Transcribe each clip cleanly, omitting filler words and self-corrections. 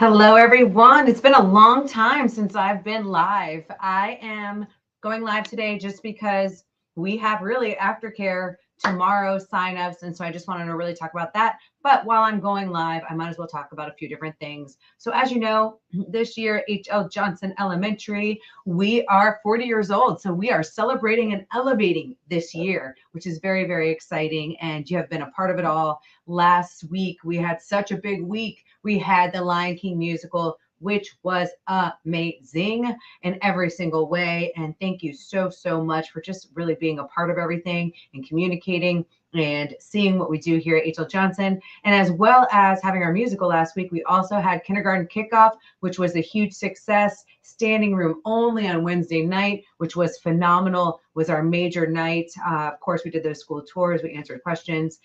Hello, everyone. It's been a long time since I've been live. I am going live today just because we have really aftercare tomorrow signups. And so I just wanted to really talk about that. But while I'm going live, I might as well talk about a few different things. So as you know, this year, H.L. Johnson Elementary, we are 40 years old. So we are celebrating and elevating this year, which is very, very exciting. And you have been a part of it all. Last week, we had such a big week. We had the Lion King musical, which was amazing in every single way. And thank you so, so much for just really being a part of everything and communicating and seeing what we do here at H.L. Johnson. And as well as having our musical last week, we also had kindergarten kickoff, which was a huge success. Standing room only on Wednesday night, which was phenomenal, was our major night. Of course, we did those school tours. We answered questions.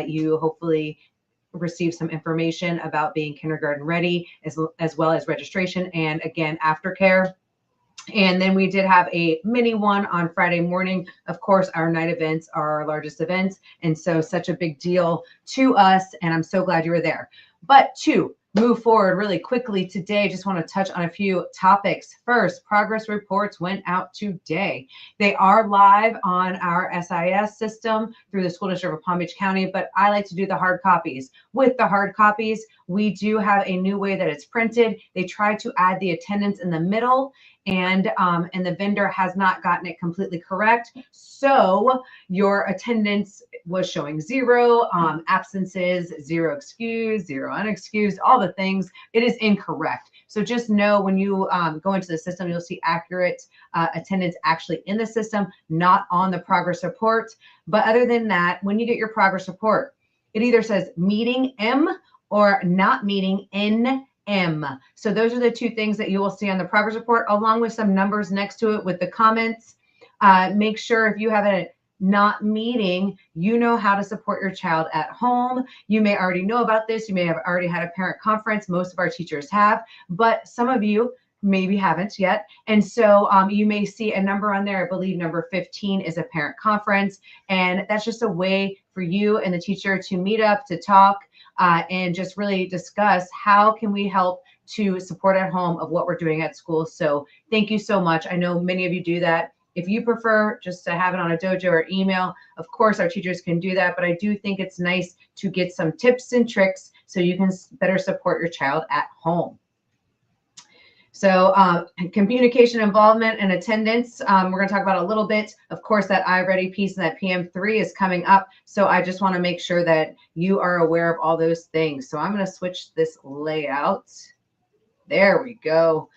You hopefully receive some information about being kindergarten ready, as well as registration and again aftercare. And then we did have a mini one on Friday morning. Of course, our night events are our largest events, and so such a big deal to us, and I'm so glad you were there. But to move forward really quickly today, just want to touch on a few topics. First, progress reports went out today. They are live on our SIS system through the School District of Palm Beach County, but I like to do the hard copies. With the hard copies, we do have a new way that it's printed. They try to add the attendance in the middle, and the vendor has not gotten it completely correct. So your attendance was showing zero, absences, zero excused, zero unexcused, all the things. It is incorrect. So just know when you go into the system, you'll see accurate attendance actually in the system, not on the progress report. But other than that, when you get your progress report, it either says meeting M or not meeting N. So those are the two things that you will see on the progress report, along with some numbers next to it with the comments. Make sure if you have a not meeting, you know how to support your child at home. You may already know about this. You may have already had a parent conference. Most of our teachers have, but some of you maybe haven't yet. And so you may see a number on there. I believe number 15 is a parent conference. And that's just a way for you and the teacher to meet up, to talk, and just really discuss how can we help to support at home of what we're doing at school. So thank you so much. I know many of you do that. If you prefer just to have it on a dojo or email, of course, our teachers can do that. But I do think it's nice to get some tips and tricks so you can better support your child at home. So communication, involvement, and attendance, we're going to talk about a little bit. Of course, that iReady piece and that PM3 is coming up. So I just want to make sure that you are aware of all those things. So I'm going to switch this layout. There we go.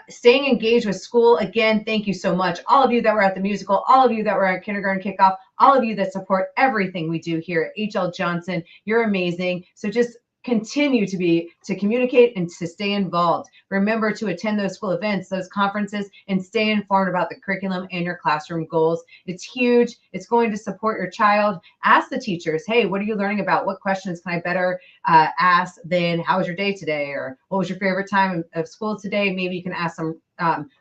Staying engaged with school. Again, thank you so much. All of you that were at the musical, all of you that were at kindergarten kickoff, all of you that support everything we do here at H.L. Johnson. You're amazing. So just continue to communicate and to stay involved. Remember to attend those school events, those conferences, and stay informed about the curriculum and your classroom goals. It's huge. It's going to support your child. Ask the teachers, hey, what are you learning about? What questions can I better ask than how was your day today? Or what was your favorite time of school today? Maybe you can ask some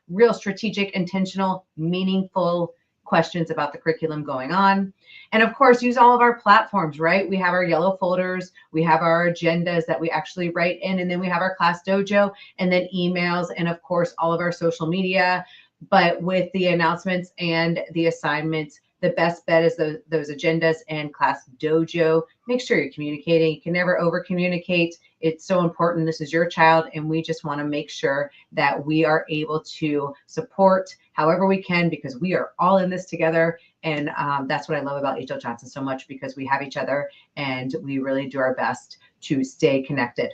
real strategic, intentional, meaningful questions about the curriculum going on. And of course, use all of our platforms, right? We have our yellow folders, we have our agendas that we actually write in, and then we have our class dojo, and then emails, and of course, all of our social media. But with the announcements and the assignments, the best bet is those agendas and class dojo. Make sure you're communicating. You can never over communicate. It's so important. This is your child, and we just want to make sure that we are able to support however we can, because we are all in this together. And that's what I love about H.L. Johnson so much, because we have each other and we really do our best to stay connected.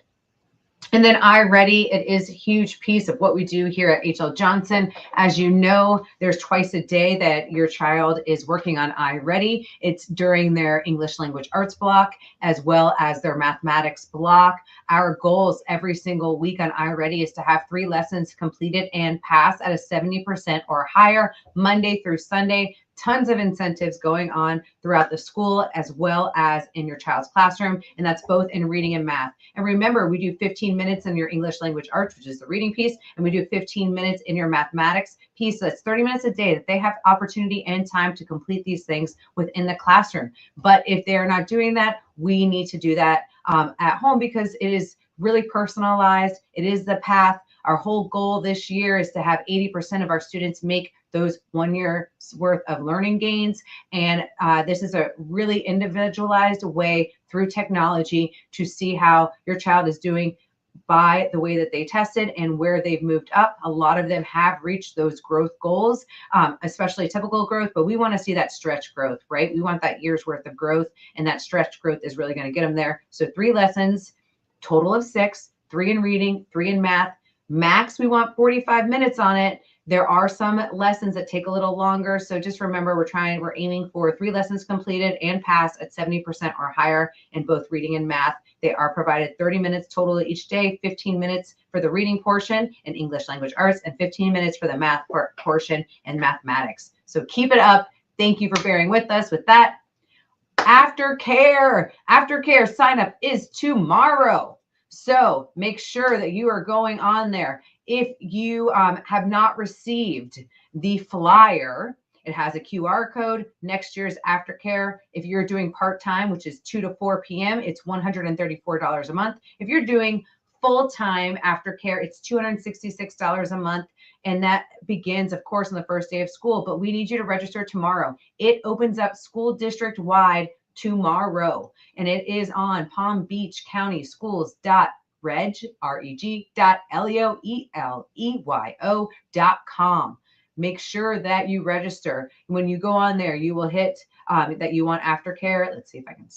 And then iReady, it is a huge piece of what we do here at H.L. Johnson. As you know, there's twice a day that your child is working on iReady. It's during their English language arts block, as well as their mathematics block. Our goals every single week on iReady is to have 3 lessons completed and pass at a 70% or higher, Monday through Sunday. Tons of incentives going on throughout the school, as well as in your child's classroom. And that's both in reading and math. And remember, we do 15 minutes in your English language arts, which is the reading piece, and we do 15 minutes in your mathematics piece. So that's 30 minutes a day that they have opportunity and time to complete these things within the classroom. But if they're not doing that, we need to do that at home, because it is really personalized. It is the path. Our whole goal this year is to have 80% of our students make those 1 year's worth of learning gains. And this is a really individualized way through technology to see how your child is doing by the way that they tested and where they've moved up. A lot of them have reached those growth goals, especially typical growth, but we want to see that stretch growth, right? We want that year's worth of growth, and that stretch growth is really going to get them there. So 3 lessons, total of 6, 3 in reading, 3 in math. Max, we want 45 minutes on it. There are some lessons that take a little longer. So just remember, we're aiming for 3 lessons completed and pass at 70% or higher in both reading and math. They are provided 30 minutes total each day, 15 minutes for the reading portion in English language arts, and 15 minutes for the math portion in mathematics. So keep it up. Thank you for bearing with us with that. Aftercare sign up is tomorrow. So make sure that you are going on there. If you have not received the flyer, it has a QR code. Next year's Aftercare, if you're doing part-time, which is 2 to 4 p.m., it's $134 a month. If you're doing full-time Aftercare, it's $266 a month. And that begins, of course, on the first day of school. But we need you to register tomorrow. It opens up school district-wide tomorrow. And it is on Palm Beach County schools.reg.leoeleo.com. Make sure that you register. When you go on there, you will hit that you want Aftercare. Let's see if I can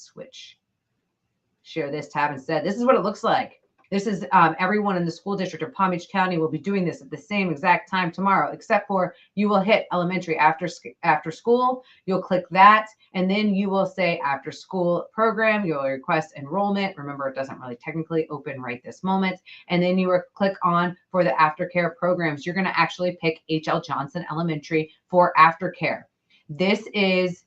share this tab instead. This is what it looks like. This is everyone in the school district of Palm Beach County will be doing this at the same exact time tomorrow, except for you will hit elementary after school. You'll click that, and then you will say after school program. You'll request enrollment. Remember, it doesn't really technically open right this moment. And then you will click on for the Aftercare programs. You're going to actually pick H.L. Johnson Elementary for Aftercare. This is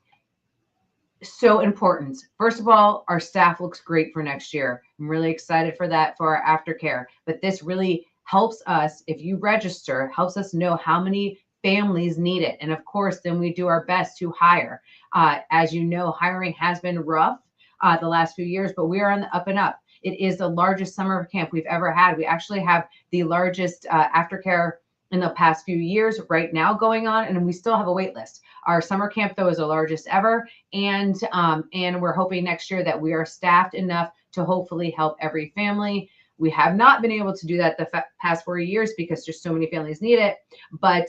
so important. First of all, our staff looks great for next year. I'm really excited for that for our Aftercare. But this really helps us, if you register, helps us know how many families need it. And of course, then we do our best to hire. As you know, hiring has been rough the last few years, but we are on the up and up. It is the largest summer camp we've ever had. We actually have the largest Aftercare in the past few years right now going on, and we still have a wait list. Our summer camp, though, is the largest ever, and we're hoping next year that we are staffed enough to hopefully help every family. We have not been able to do that the past 4 years because just so many families need it, but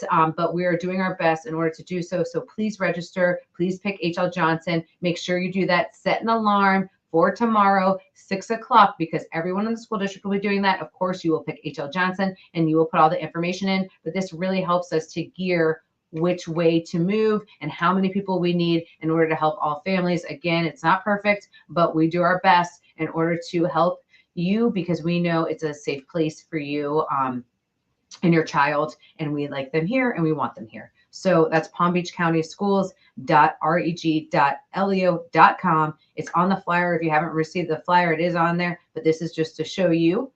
we are doing our best in order to do so. So please register. Please pick H.L. Johnson. Make sure you do that. Set an alarm for tomorrow, 6 o'clock, because everyone in the school district will be doing that. Of course, you will pick H.L. Johnson and you will put all the information in, but this really helps us to gear which way to move and how many people we need in order to help all families. Again, it's not perfect, but we do our best in order to help you because we know it's a safe place for you and your child, and we like them here and we want them here. So that's Palm Beach County schools.reg.leo.com. It's on the flyer. If you haven't received the flyer, it is on there, but this is just to show you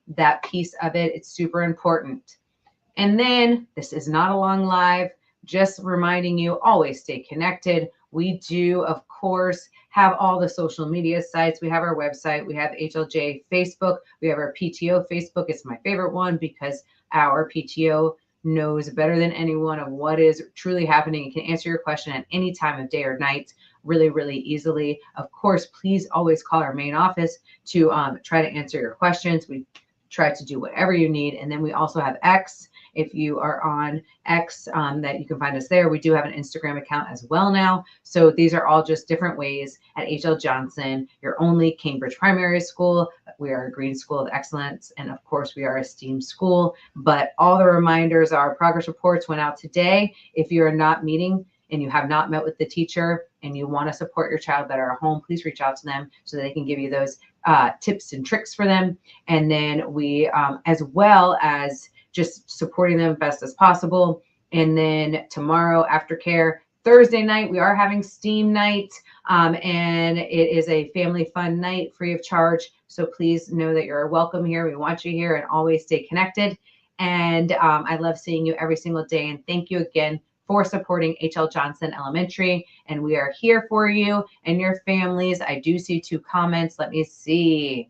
that piece of it. It's super important. And then this is not a long live, just reminding you, always stay connected. We do, of course, have all the social media sites. We have our website. We have HLJ Facebook. We have our PTO Facebook. It's my favorite one because our PTO knows better than anyone of what is truly happening and can answer your question at any time of day or night really, really easily. Of course, please always call our main office to try to answer your questions. We try to do whatever you need. And then we also have X. If you are on X, that you can find us there. We do have an Instagram account as well now. So these are all just different ways at H.L. Johnson, your only Cambridge primary school. We are a Green School of Excellence. And of course, we are a STEAM school. But all the reminders, our progress reports went out today. If you are not meeting and you have not met with the teacher and you want to support your child that are at home, please reach out to them so they can give you those tips and tricks for them. And then we, as well as just supporting them best as possible. And then tomorrow, Aftercare, Thursday night, we are having STEAM night, and it is a family fun night free of charge. So please know that you're welcome here. We want you here, and always stay connected. And I love seeing you every single day. And thank you again for supporting H.L. Johnson Elementary. And we are here for you and your families. I do see 2 comments. Let me see.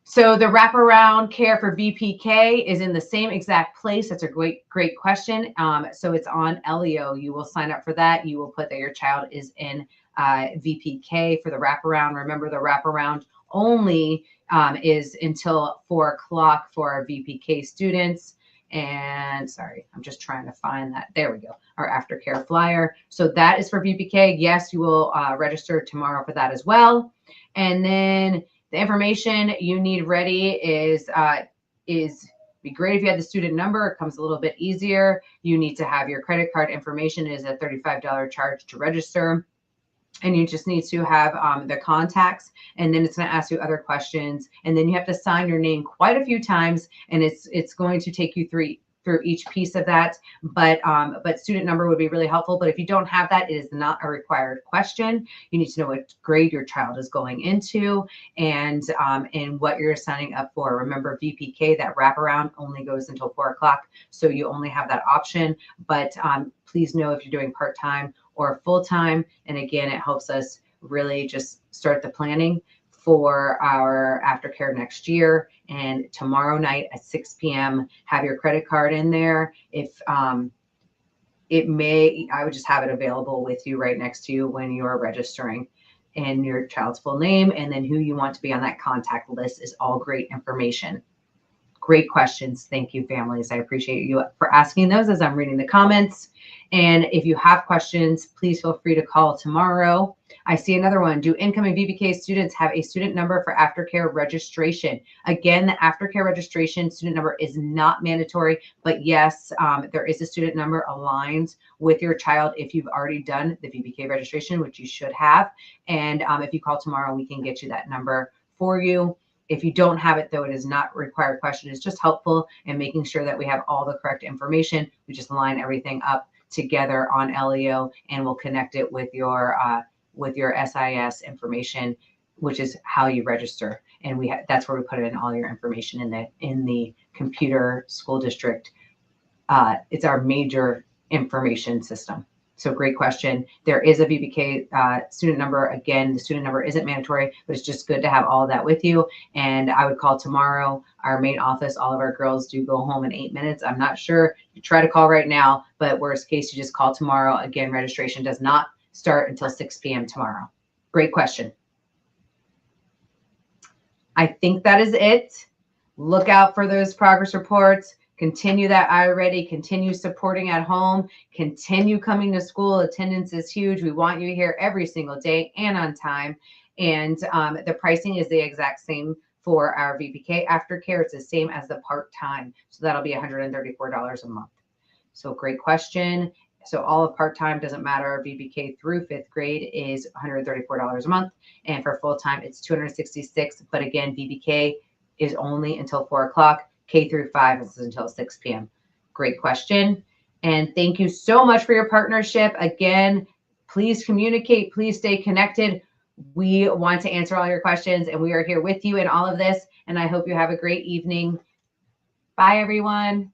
So the wraparound care for VPK is in the same exact place. That's a great question. So it's on LEO. You will sign up for that. You will put that your child is in VPK for the wraparound. Remember, the wraparound only is until 4 o'clock for our VPK students. And sorry, I'm just trying to find that. There we go. Our aftercare flyer. So that is for VPK. Yes, you will register tomorrow for that as well. And then the information you need ready is be great if you had the student number. It comes a little bit easier. You need to have your credit card information. It is a $35 charge to register. And you just need to have the contacts, and then it's going to ask you other questions, and then you have to sign your name quite a few times, and it's going to take you through each piece of that. But student number would be really helpful. But if you don't have that, it is not a required question. You need to know what grade your child is going into and what you're signing up for. Remember, VPK, that wraparound, only goes until 4 o'clock, so you only have that option. But please know if you're doing part-time or full-time. And again, it helps us really just start the planning for our aftercare next year. And tomorrow night at 6 p.m., have your credit card in there. If I would just have it available with you right next to you when you are registering, and your child's full name, and then who you want to be on that contact list is all great information. Great questions. Thank you, families. I appreciate you for asking those as I'm reading the comments. And if you have questions, please feel free to call tomorrow. I see another one. Do incoming VPK students have a student number for aftercare registration? Again, the aftercare registration student number is not mandatory, but yes, there is a student number aligned with your child if you've already done the VPK registration, which you should have. And if you call tomorrow, we can get you that number for you. If you don't have it, though, it is not a required question. It's just helpful in making sure that we have all the correct information. We just line everything up together on LEO, and we'll connect it with your SIS information, which is how you register. And that's where we put in all your information in the computer school district. It's our major information system. So great question. There is a VPK student number. Again, the student number isn't mandatory, but it's just good to have all of that with you. And I would call tomorrow. Our main office, all of our girls do go home in 8 minutes. I'm not sure. You try to call right now, but worst case, you just call tomorrow. Again, registration does not start until 6 p.m. tomorrow. Great question. I think that is it. Look out for those progress reports. Continue that iReady, continue supporting at home, continue coming to school. Attendance is huge. We want you here every single day and on time. And the pricing is the exact same for our VPK aftercare. It's the same as the part-time. So that'll be $134 a month. So great question. So all of part-time doesn't matter. VPK through 5th grade is $134 a month. And for full-time, it's $266. But again, VPK is only until 4 o'clock. K through 5 is until 6 p.m. Great question. And thank you so much for your partnership. Again, please communicate. Please stay connected. We want to answer all your questions, and we are here with you in all of this. And I hope you have a great evening. Bye, everyone.